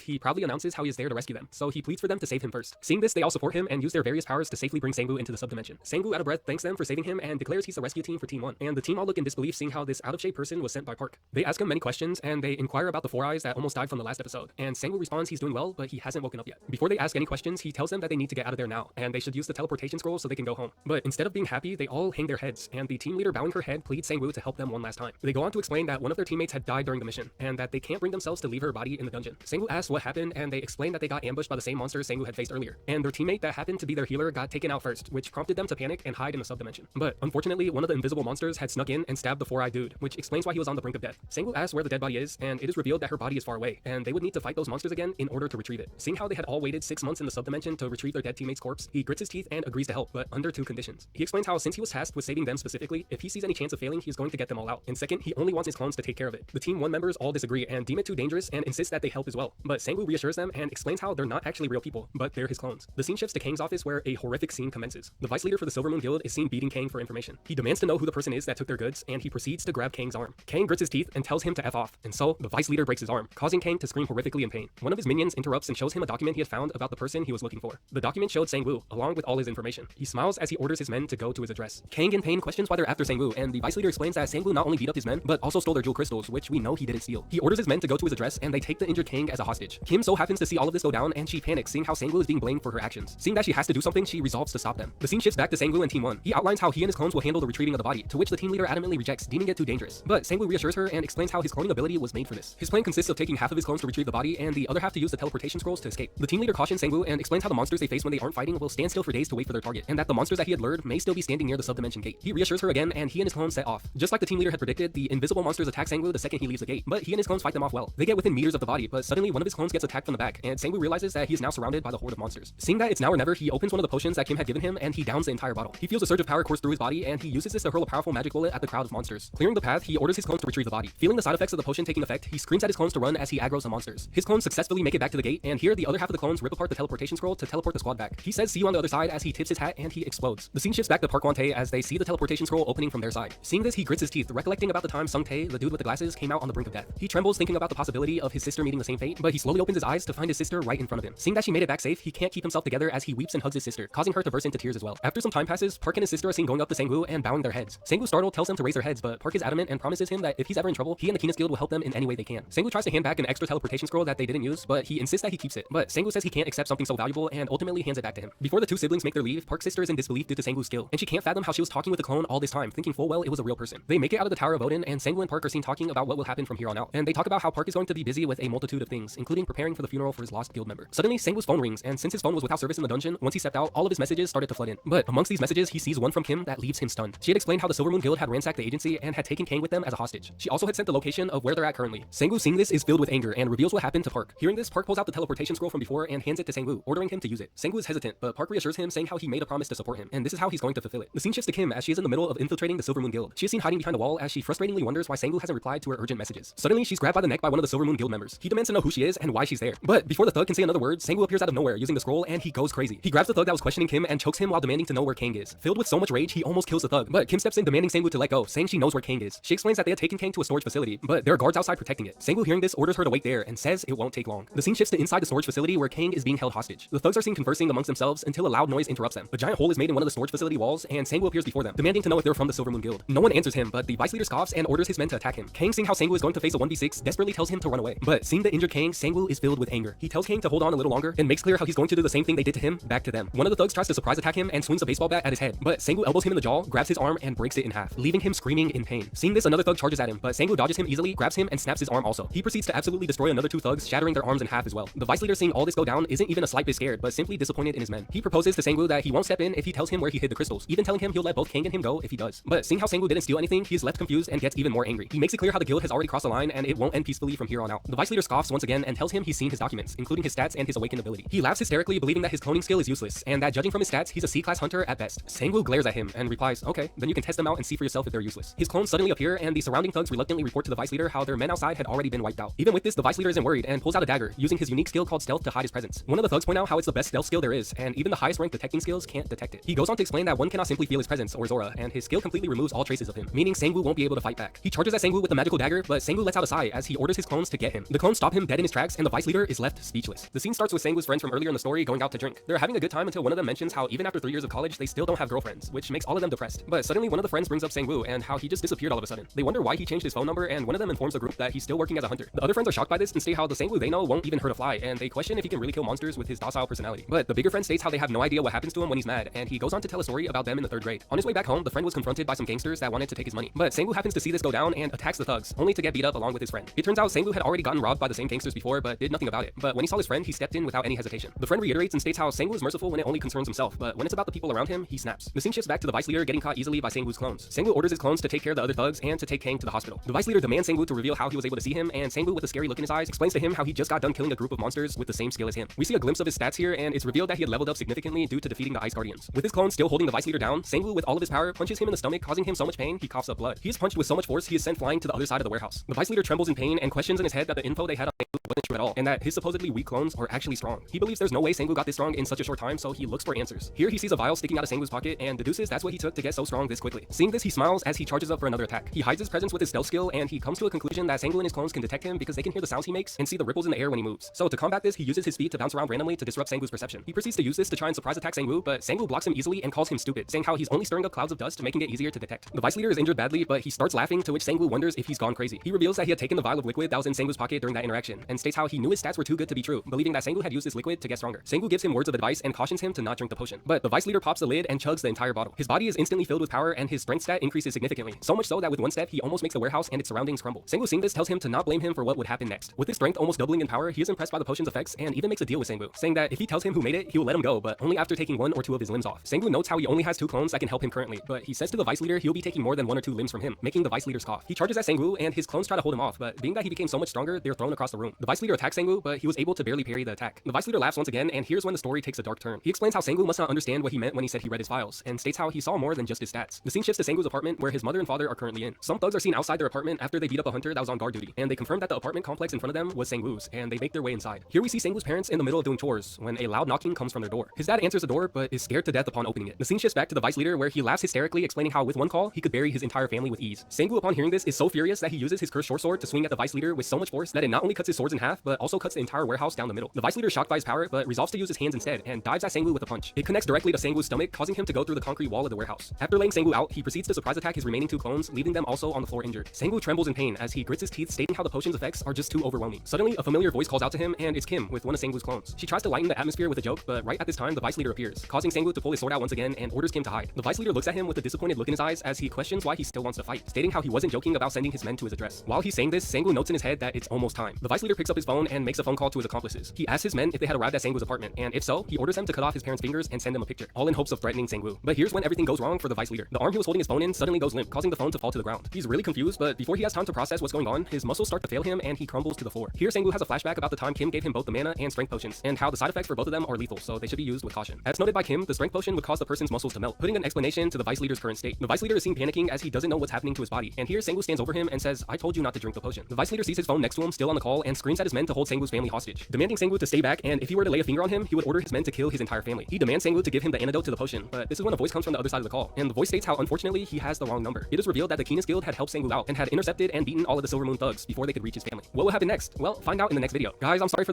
S1: he proudly announces how he is there to rescue them, so he pleads for them to save him first. Seeing this, they all support him and use their various powers to safely bring Sangwoo into the subdimension. Sangwoo, out of breath, thanks them for saving him and declares he's the rescue team for Team 1, and the team all look in disbelief seeing how this out-of-shape person was sent by Park. They ask him many questions, and they inquire about the Four Eyes that almost died from the last episode, and Sangwoo responds he's doing well, but he hasn't woken up yet. Before they ask any questions, he tells them that they need to get out of there now, and they should use the teleportation scroll so they can go home. But instead of being happy, they all hang their heads, and the team leader bowing her head pleads Sangwoo to help them one last time. They go on to explain that one of their teammates had died during the mission, and that they can't bring themselves to leave her body in the dungeon. Sangwoo asks what happened, and they explain that they got ambushed by the same monsters Sangwoo had faced earlier, and their teammate that happened to be their healer got taken out first, which prompted them to panic and hide in the subdimension. But unfortunately, one of the invisible monsters had snuck in and stabbed the four-eyed dude, which explains why he was on the brink of death. Sangwoo asks where the dead body is, and it is revealed that her body is far away, and they would need to fight those monsters again in order to retrieve it. Seeing how they had all waited 6 months in the subdimension to retrieve their dead teammate's corpse, he grits his teeth and agrees to help, but under 2 conditions. He explains how since he was tasked with saving them specifically, if he sees any chance of failing, he's going to get them all out. And second, he only wants his clones to take care of it. The Team 1 members all disagree and deem it too dangerous and insist that they help as well. But Sangwoo reassures them and explains how they're not actually real people, but they're his clones. The scene shifts to Kang's office where a horrific scene commences. The vice leader for the Silver Moon Guild is seen beating Kang for information. He demands to know who the person is that took their goods, and he proceeds to grab Kang's arm. Kang grits his teeth and tells him to F off, and so the vice leader breaks his arm, causing Kang to scream horrifically in pain. One of his minions interrupts and shows him a document he had found about the person he was looking for. The document showed Sangwoo, along with all his information. He smiles as he orders his men to go to his address. Kang in pain questions why they're after Sangwoo, and the vice leader explains that Sangwoo not only beat up his men, but also stole their jewel crystals, which we know he didn't steal. He orders his men to go to his address, and they take the injured Kang as a hostage. Kim so happens to see all of this go down, and she panics, seeing how Sangwoo is being blamed for her actions. Seeing that she has to do something, she resolves to stop them. The scene shifts back to Sangwoo and Team 1. He outlines how he and his clones will handle the retrieving of the body, to which the team leader adamantly rejects, deeming it too dangerous. But Sangwoo reassures her and explains how his cloning ability was made for this. His plan consists of taking half of his clones to retrieve the body, and the other half to use the teleportation scrolls to escape. The team leader cautions Sangwoo and explains how the monsters they face when they aren't fighting will stand still for days to wait for their target, and that the monsters that he had lured may still be standing near the subdimension gate. He reassures her again, and he and his clones set off. Just like the team leader had predicted, the invisible monsters attack Sangwoo the second he leaves the gate, but he and his clones fight them off well. They get within meters of the body, but suddenly one of his clones gets attacked from the back, and Sangwoo realizes that he is now surrounded by the horde of monsters. Seeing that it's now or never, he opens one of the potions that Kim had given him, and he downs the entire bottle. He feels a surge of power course through his body, and he uses this to hurl a powerful magic bullet at the crowd of monsters. Clearing the path, he orders his clones to retrieve the body. Feeling the side effects of the potion taking effect, he screams at his clones to run as he aggroes the monsters. His clones successfully make it back to the gate, and here the other half of the clones rip apart the teleportation scroll to teleport the squad back. He says see you on the other side as he tips his hat and he explodes. The scene shifts back to Park Won-tae as they see the teleportation scroll opening from their side. Seeing this, he grits his teeth, recollecting about the time Sung Tae, the dude with the glasses, came out on the brink of death. He trembles thinking about the possibility of his sister meeting the same fate, but he slowly opens his eyes to find his sister right in front of him. Seeing that she made it back safe, he can't keep himself together as he weeps and hugs his sister, causing her to burst into tears as well. After some time passes, Park and his sister are seen going up to Sangwoo and bowing their heads. Sangwoo, startled, tells them to raise their heads, but Park is adamant and promises him that if he's ever in trouble, he and the Keenest Guild will help them in any way they can. Sangwoo tries to hand back an extra teleportation scroll that they didn't use, but he insists that he keeps it. But Sangwoo says he can't accept something so valuable and ultimately hands it back to him. Before the two siblings make their leave, Park's sister is in disbelief due to Sangwoo's skill, and she can't fathom how she was talking with a clone all this time, thinking full well it was a real person. They make it out of the Tower of Odin, and Sangwoo and Park are seen talking about what will happen from here on out. And they talk about how Park is going to be busy with a multitude of things, including preparing for the funeral for his lost guild member. Suddenly, Sangwoo's phone rings, and since his phone was without service in the dungeon, once he stepped out, all of his messages started to flood in. But amongst these messages, he sees one from Kim that leaves him stunned. She had explained how the Silver Moon Guild had ransacked the agency and had taken Kang with them as a hostage. She also had sent the location of where they're at currently. Sangwoo, seeing this, is filled with anger and reveals what happened to Park. Hearing this, Park pulls out the teleportation scroll from before and hands it to Sangwoo, ordering him to use it. Sangwoo is hesitant, but Park reassures him, saying how he made a promise to support him, and this is how he's going to fulfill it. The scene shifts to Kim as she is in the middle of infiltrating the Silver Moon Guild. She is seen hiding behind a wall as she frustratingly wonders why Sangwoo hasn't replied to her urgent messages. Suddenly, she's grabbed by the neck by one of the Silver Moon Guild members. He demands to know who she is and why she's there. But before the thug can say another word, Sangwoo appears out of nowhere using the scroll, and he goes crazy. He grabs the thug that was questioning Kim and chokes him while demanding to know where Kang is. Filled with so much rage, he almost kills the thug, but Kim steps in demanding Sangwoo to let go, saying she knows where Kang is. She explains that they had taken Kang to a storage facility, but there are guards outside protecting it. Sangwoo, hearing this, orders her to wait there and says it won't take long. The scene shifts to inside the storage facility where Kang is being held hostage. The thugs are seen conversing amongst themselves until a loud noise interrupts them. A giant hole is made in one of the storage facility walls, and Sangwoo appears before them, demanding to know if they're from the Silver Moon Guild. No one answers him, but the vice leader scoffs and orders his men to attack him. Kang, seeing how Sangwoo is going to face a 1v6, desperately tells him to run away. But seeing the injured Kang, Sangwoo is filled with anger. He tells Kang to hold on a little longer and makes clear how he's going to do the same thing they did to him back to them. One of the thugs tries to surprise attack him and swings a baseball bat at his head, but Sangwoo elbows him in the jaw, grabs his arm, and breaks it in half, leaving him screaming in pain. Seeing this, another thug charges at him, but Sangwoo dodges him easily, grabs him, and snaps his arm also. He proceeds to absolutely destroy another two thugs, shattering their arms in half as well. The vice leader, seeing all this go down, isn't even a slight bit scared, but simply disappointed in his men. He proposes to Sangwoo that he won't step in question if he tells him where he hid the crystals, even telling him he'll let both Kang and him go if he does. But seeing how Sang-woo didn't steal anything, he is left confused and gets even more angry. He makes it clear how the guild has already crossed the line and it won't end peacefully from here on out. The vice leader scoffs once again and tells him he's seen his documents, including his stats and his awakened ability. He laughs hysterically, believing that his cloning skill is useless and that judging from his stats, he's a C-class hunter at best. Sang-woo glares at him and replies, okay, then you can test them out and see for yourself if they're useless. His clones suddenly appear and the surrounding thugs reluctantly report to the vice leader how their men outside had already been wiped out. Even with this, the vice leader isn't worried and pulls out a dagger, using his unique skill called stealth to hide his presence. One of the thugs point out how it's the best stealth skill there is, and even the highest ranked detecting skills can't detect it. He goes on to explain that one cannot simply feel his presence or his aura, and his skill completely removes all traces of him, meaning Sang-woo won't be able to fight back. He charges at Sang-woo with the magical dagger, but Sang-woo lets out a sigh as he orders his clones to get him. The clones stop him dead in his tracks, and the vice leader is left speechless. The scene starts with Sang-woo's friends from earlier in the story going out to drink. They're having a good time until one of them mentions how even after 3 years of college, they still don't have girlfriends, which makes all of them depressed. But suddenly one of the friends brings up Sang-woo and how he just disappeared all of a sudden. They wonder why he changed his phone number, and one of them informs the group that he's still working as a hunter. The other friends are shocked by this and state how the Sang-woo they know won't even hurt a fly, and they question if he can really kill monsters with his docile personality. But the bigger friend states how they have no idea what happens to him when he's mad, and he goes on to tell a story about them in the 3rd grade. On his way back home, the friend was confronted by some gangsters that wanted to take his money. But Sang-woo happens to see this go down and attacks the thugs, only to get beat up along with his friend. It turns out Sang-woo had already gotten robbed by the same gangsters before, but did nothing about it. But when he saw his friend, he stepped in without any hesitation. The friend reiterates and states how Sang-woo is merciful when it only concerns himself, but when it's about the people around him, he snaps. The scene shifts back to the vice leader getting caught easily by Sang-woo's clones. Sang-woo orders his clones to take care of the other thugs and to take Kang to the hospital. The vice leader demands Sang-woo to reveal how he was able to see him, and Sang-woo, with a scary look in his eyes, explains to him how he just got done killing a group of monsters with the same skill as him. We see a glimpse of his stats here, and it's revealed that he had leveled up significantly due to defeating the Ice Guardians. With his clones still holding the vice leader down, Sang-woo, with all of his power, punches him in the stomach, causing him so much pain he coughs up blood. He is punched with so much force he is sent flying to the other side of the warehouse. The vice leader trembles in pain and questions in his head that the info they had on Sang-woo wasn't true at all, and that his supposedly weak clones are actually strong. He believes there's no way Sang-woo got this strong in such a short time, so he looks for answers. Here he sees a vial sticking out of Sang-woo's pocket and deduces that's what he took to get so strong this quickly. Seeing this, he smiles as he charges up for another attack. He hides his presence with his stealth skill, and he comes to a conclusion that Sang-woo and his clones can detect him because they can hear the sounds he makes and see the ripples in the air when he moves. So to combat this, he uses his feet to bounce around randomly to disrupt Sang-woo's perception. He proceeds to use this to try and surprise attack Sang-woo, but Sang-woo blocks him easily and calls him stupid, saying how he's only stirring up clouds of dust, making it easier to detect. The vice leader is injured badly, but he starts laughing, to which Sang-woo wonders if he's gone crazy. He reveals that he had taken the vial of liquid that was in Sang-woo's pocket during that interaction, and states how he knew his stats were too good to be true, believing that Sang-woo had used this liquid to get stronger. Sang-woo gives him words of advice and cautions him to not drink the potion. But the vice leader pops the lid and chugs the entire bottle. His body is instantly filled with power, and his strength stat increases significantly, so much so that with one step he almost makes the warehouse and its surroundings crumble. Sang-woo, seeing this, tells him to not blame him for what would happen next. With his strength almost doubling in power, he is impressed by the potion's effects and even makes a deal with Sang-woo, saying that if he tells him who made it, he will let him go, but only after taking 1 or 2 of his limbs off. Sang-woo notes how he only has 2 clones that can help him currently, but he says to the vice leader he'll be taking more than 1 or 2 limbs from him, making the vice leader scoff. He charges at Sang-woo, and his clones try to hold him off, but being that he became so much stronger, they're thrown across the room. The vice leader attacks Sang-woo, but he was able to barely parry the attack. The vice leader laughs once again, and here's when the story takes a dark turn. He explains how Sang-woo must not understand what he meant when he said he read his files, and states how he saw more than just his stats. The scene shifts to Sang-woo's apartment, where his mother and father are currently in. Some thugs are seen outside their apartment after they beat up a hunter that was on guard duty, and they confirm that the apartment complex in front of them was Sang-woo's, and they make their way inside. Here we see Sang-woo's parents in the middle of doing chores when a loud knocking comes from their door. His dad answers the door, but is scared to death upon opening it. The scene shifts back to the vice leader, where he laughs hysterically, explaining how with one call he could bury his entire family with ease. Sang-woo, upon hearing this, is so furious that he uses his cursed short sword to swing at the vice leader with so much force that it not only cuts his swords in half, but also cuts the entire warehouse down the middle. The vice leader is shocked by his power, but resolves to use his hands instead and dives at Sang-woo with a punch. It connects directly to Sang-woo's stomach, causing him to go through the concrete wall of the warehouse. After laying Sang-woo out, he proceeds to surprise attack his remaining 2 clones, leaving them also on the floor injured. Sang-woo trembles in pain as he grits his teeth, stating how the potion's effects are just too overwhelming. Suddenly, a familiar voice calls out to him, and it's Kim with one of Sang-woo's clones. She tries to lighten the atmosphere with a joke, but right at this time, the vice leader appears, causing Sang-woo to pull his sword out once again and orders Kim to hide. The vice leader looks at him with a disappointed look in his eyes as he questions why he still wants to fight, stating how he wasn't joking about sending his men to his address. While he's saying this, Sang-woo notes in his head that it's almost time. The vice leader picks up his phone and makes a phone call to his accomplices. He asks his men if they had arrived at Sang-woo's apartment, and if so, he orders them to cut off his parents' fingers and send them a picture, all in hopes of threatening Sang-woo. But here's when everything goes wrong for the vice leader. The arm he was holding his phone in suddenly goes limp, causing the phone to fall to the ground. He's really confused, but before he has time to process what's going on, his muscles start to fail him and he crumbles to the floor. Here, Sang-woo has a flashback about the time Kim gave him both the mana and strength potions, and how the side effects for both of them are lethal, so they should be used with caution. As noted by Kim, the strength potion would cause the person's muscles to melt, putting an explanation to the vice leader's current state. The vice leader is seen panicking as he doesn't know what's happening to his body, and here Sang-woo stands over him and says, "I told you not to drink the potion." The vice leader sees his phone next to him, still on the call, and screams at his men to hold Sang-woo's family hostage, demanding Sang-woo to stay back, and if he were to lay a finger on him, he would order his men to kill his entire family. He demands Sang-woo to give him the antidote to the potion, but this is when a voice comes from the other side of the call, and the voice states how unfortunately he has the wrong number. It is revealed that the Keenest Guild had helped Sang-woo out and had intercepted and beaten all of the Silver Moon thugs before they could reach his family. What will happen next? Well, find out in the next video. Guys, I'm sorry for the